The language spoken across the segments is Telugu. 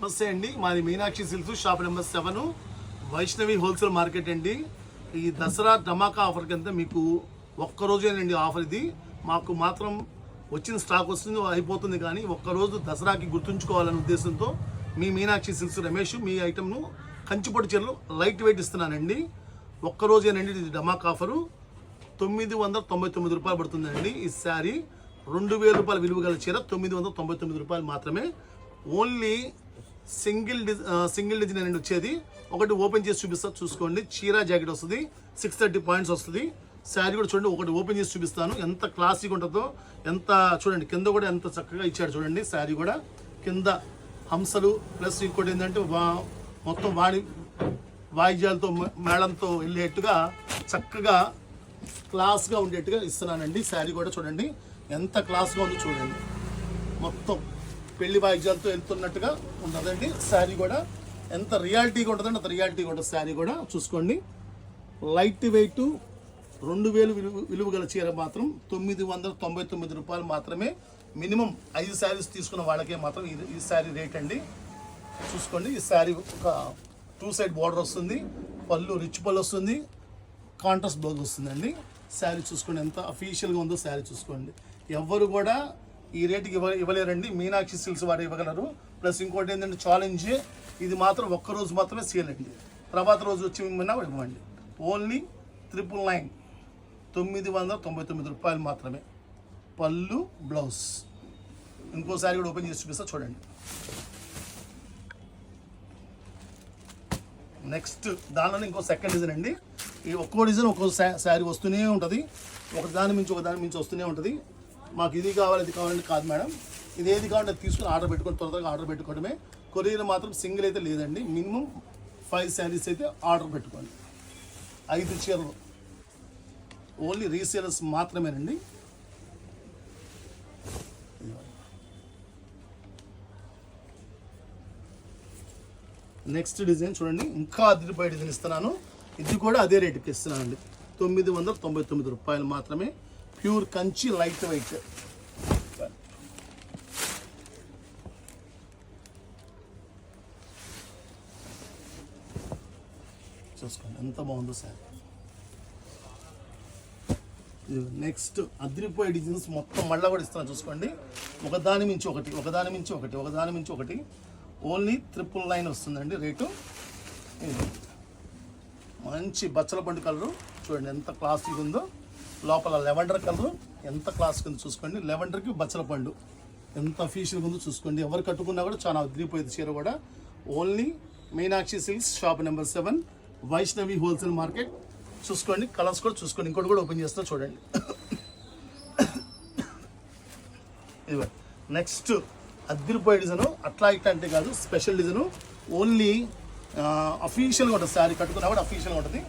నమస్తే అండి, మాది Meenakshi silks shop number 7 Vaishnavi wholesale market అండి. ఈ దసరా ధమాకా ఆఫర్ కింద మీకు ఒక్కరోజేనండి ఆఫర్. ఇది మాకు మాత్రం వచ్చిన స్టాక్ వస్తుంది అయిపోతుంది, కానీ ఒక్కరోజు దసరాకి గుర్తుంచుకోవాలనే ఉద్దేశంతో మీ మీనాక్షి సిల్క్స్ రమేష్ మీ ఐటమ్ను కంచిపట్టు చీరలు లైట్ వెయిట్ ఇస్తున్నానండి. ఒక్కరోజేనండి ఇది ధమాకా ఆఫరు. 999 రూపాయలు పడుతుందండి. ఈ శారీ 2000 రూపాయల విలువ గల చీర 999 రూపాయలు మాత్రమే. ఓన్లీ సింగిల్ డిజైన్ అనేది వచ్చేది. ఒకటి ఓపెన్ చేసి చూపిస్తాను, చూసుకోండి. చీర జాకెట్ వస్తుంది, 630 పాయింట్స్ వస్తుంది. శారీ కూడా చూడండి, ఒకటి ఓపెన్ చేసి చూపిస్తాను ఎంత క్లాసిక్ ఉంటుందో. ఎంత చూడండి, కింద కూడా ఎంత చక్కగా ఇచ్చాడు చూడండి. శారీ కూడా కింద హంసలు ప్లస్ ఇంకోటి ఏంటంటే మొత్తం వాయిద్యాలతో మేళంతో వెళ్ళేట్టుగా చక్కగా క్లాస్గా ఉండేట్టుగా ఇస్తున్నానండి. శారీ కూడా చూడండి ఎంత క్లాస్గా ఉందో చూడండి. మొత్తం పెళ్లి వాయిద్యాలతో వెళ్తున్నట్టుగా ఉన్నదండి. శారీ కూడా ఎంత రియాలిటీగా ఉంటుందండి, అంత రియాలిటీగా ఉంటుంది. శారీ కూడా చూసుకోండి. లైట్ వెయిట్ 2000 విలువ గల చీర మాత్రం 999 రూపాయలు మాత్రమే. మినిమం 5 శారీస్ తీసుకున్న వాళ్ళకే మాత్రం ఈ శారీ రేట్ అండి. చూసుకోండి. ఈ శారీ ఒక 2 సైడ్ బార్డర్ వస్తుంది, పళ్ళు రిచ్ పళ్ళు వస్తుంది, కాంట్రాస్ట్ బ్లౌజ్ వస్తుందండి. శారీ చూసుకోండి ఎంత అఫీషియల్గా ఉందో. శారీ చూసుకోండి. ఎవ్వరు కూడా ఈ రేటుకి ఇవ్వలేరండి, మీనాక్షి సిల్క్స్ వారు ఇవ్వగలరు. ప్లస్ ఇంకోటి ఏంటంటే ఛాలెంజ్, ఇది మాత్రం ఒక్కరోజు మాత్రమే సేల్ అండి. తర్వాత రోజు వచ్చి ఇవ్వండి. ఓన్లీ 999 999 రూపాయలు మాత్రమే. పళ్ళు బ్లౌజ్. ఇంకోసారి కూడా ఓపెన్ చేసి చూపిస్తా చూడండి. నెక్స్ట్ దానిలోనే ఇంకో సెకండ్ డిజైన్ అండి. ఈ ఒక్కో డిజైన్ ఒక్కో శారీ వస్తూనే ఉంటుంది, ఒక దాని మించి వస్తూనే ఉంటుంది. మాకు ఇది కావాలి ఇది కావాలని కాదు మేడం, ఇది ఏది కావాలంటే తీసుకుని ఆర్డర్ పెట్టుకొని త్వరగా ఆర్డర్ పెట్టుకోవడమే. కొరియర్ మాత్రం సింగిల్ అయితే లేదండి, మినిమం 5 శారీస్ అయితే ఆర్డర్ పెట్టుకోండి. 5 చీరలు ఓన్లీ రీసేలర్స్ మాత్రమేనండి. నెక్స్ట్ డిజైన్ చూడండి, ఇంకా అదిరిపోయే డిజైన్ ఇస్తున్నాను. ఇది కూడా అదే రేటుకి ఇస్తున్నానండి. 999 రూపాయలు మాత్రమే. Pure Kanchi light weight. చూసుకోండి ఎంత బాగుందో సార్. నెక్స్ట్ అదిరిపోయే డిజైన్స్ మొత్తం మళ్ళీ కూడా ఇస్తున్నాను చూసుకోండి. ఒకదాని మించి ఒకటి. ఓన్లీ 999 వస్తుందండి రేటు. మంచి బచ్చల పండు కలరు చూడండి ఎంత క్లాసిక్ ఉందో. లోపల లెవెండర్ కలరు ఎంత క్లాసిక్ ఉందో చూసుకోండి. లెవెండర్కి బచ్చల పండు ఎంత అఫీషియల్గా ఉందో చూసుకోండి. ఎవరు కట్టుకున్నా కూడా చాలా అదిరిపోయేది చీర కూడా. Only Meenakshi silks shop number 7 Vaishnavi wholesale market. చూసుకోండి, కలర్స్ కూడా చూసుకోండి. ఇంకోటి కూడా ఓపెన్ చేస్తా చూడండి. ఇదిగో నెక్స్ట్ అదిరిపోయే డిజైను. అట్లా ఇట్లా అంటే కాదు, స్పెషల్ డిజైను. ఓన్లీ అఫీషియల్గా ఉంటుంది. శారీ కట్టుకున్నా కూడా అఫీషియల్గా ఉంటుంది.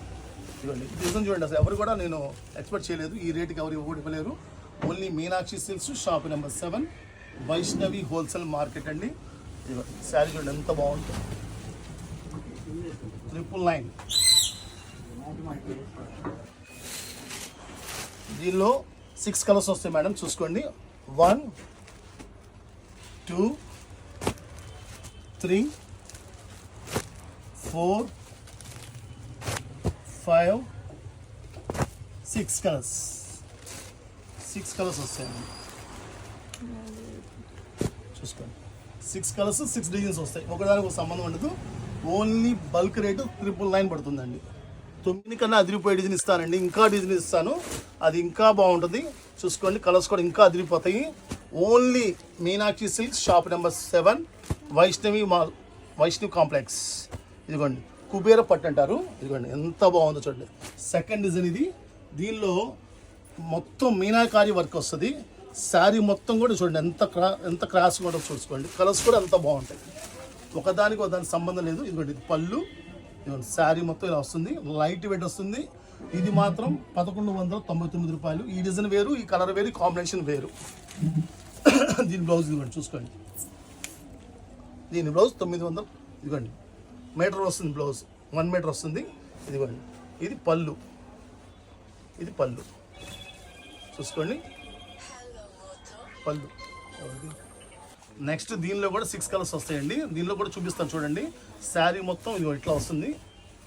ఇవ్వండి డిజైన్ చూడండి. అసలు ఎవరు కూడా నేను ఎక్స్పెక్ట్ చేయలేదు, ఈ రేటుకి ఎవరు ఇవ్వలేరు. Only Meenakshi silks shop number 7 Vaishnavi wholesale market అండి. ఇవ్వండి శారీ చూడండి ఎంత బాగుంటుంది. 999. దీనిలో 6 కలర్స్ వస్తాయి మేడం, చూసుకోండి. 1 2 3 4 5 6 కలర్స్. 6 కలర్స్ వస్తాయండి చూసుకోండి. 6 కలర్స్ 6 డిజైన్స్ వస్తాయి. ఒకదానికి ఒక సంబంధం ఉండదు. ఓన్లీ బల్క్ రేటు 999 పడుతుందండి. 9 కన్నా అదిరిపోయే డిజైన్ ఇస్తానండి. ఇంకా డిజైన్ ఇస్తాను, అది ఇంకా బాగుంటుంది. చూసుకోండి, కలర్స్ కూడా ఇంకా అదిరిపోతాయి. Only Meenakshi silks shop number 7 Vaishnavi complex. ఇదిగోండి కుబేర పట్టు అంటారు. ఇదిగోండి ఎంత బాగుందో చూడండి. సెకండ్ డిజైన్ ఇది. దీనిలో మొత్తం మీనాకారి వర్క్ వస్తుంది. శారీ మొత్తం కూడా చూడండి ఎంత క్రాస్గా ఉంటుందో చూసుకోండి. కలర్స్ కూడా ఎంత బాగుంటాయి. ఒకదానికి సంబంధం లేదు. ఇదిగోండి ఇది పళ్ళు. ఇదిగోండి శారీ మొత్తం ఇలా వస్తుంది, లైట్ వెయిట్ వస్తుంది. ఇది మాత్రం 1199 రూపాయలు. ఈ డిజైన్ వేరు, ఈ కలర్ వేరు, ఈ కాంబినేషన్ వేరు. దీని బ్లౌజ్ ఇదిగోండి చూసుకోండి. దీని బ్లౌజ్ 900. ఇదిగోండి మీటర్ వస్తుంది బ్లౌజ్, 1 మీటర్ వస్తుంది. ఇదిగోండి ఇది పళ్ళు చూసుకోండి. పళ్ళు నెక్స్ట్ దీనిలో కూడా 6 కలర్స్ వస్తాయండి. దీనిలో కూడా చూపిస్తాను చూడండి. శారీ మొత్తం ఇది ఇట్లా వస్తుంది.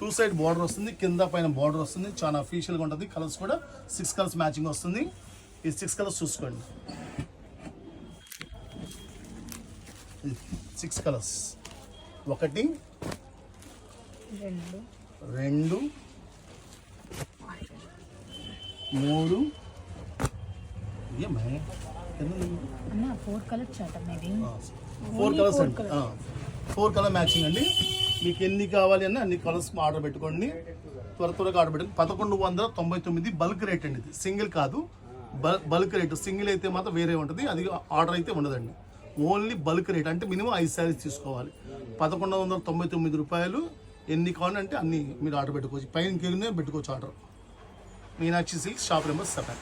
2 సైడ్ బార్డర్ వస్తుంది, కింద పైన బార్డర్ వస్తుంది. చాలా అఫీషియల్గా ఉంటుంది. కలర్స్ కూడా 6 కలర్స్ మ్యాచింగ్ వస్తుంది. ఈ 6 కలర్స్ చూసుకోండి. 6 కలర్స్ 1 2 3 ఏమే 4 కలర్ చాట మేబీ 4 కలర్స్ అండి. 4 కలర్ మ్యాచింగ్ అండి. మీకు ఎన్ని కావాలి అన్న అన్ని కలర్స్ ఆర్డర్ పెట్టుకోండి. త్వరగా ఆర్డర్ పెట్టుకోండి. 1199 బల్క్ రేట్ అండి. ఇది సింగిల్ కాదు, బల్క్ రేట్. సింగిల్ అయితే మాత్రం వేరే ఉంటుంది, అది ఆర్డర్ అయితే ఉండదండి. ఓన్లీ బల్క్ రేట్ అంటే మినిమం 5 శారీస్ తీసుకోవాలి. 1199 రూపాయలు. ఎన్ని కావాలంటే అన్ని మీరు ఆర్డర్ పెట్టుకోవచ్చు. పైన ఇంకేనే పెట్టుకోవచ్చు order. Meenakshi silk shop number 7.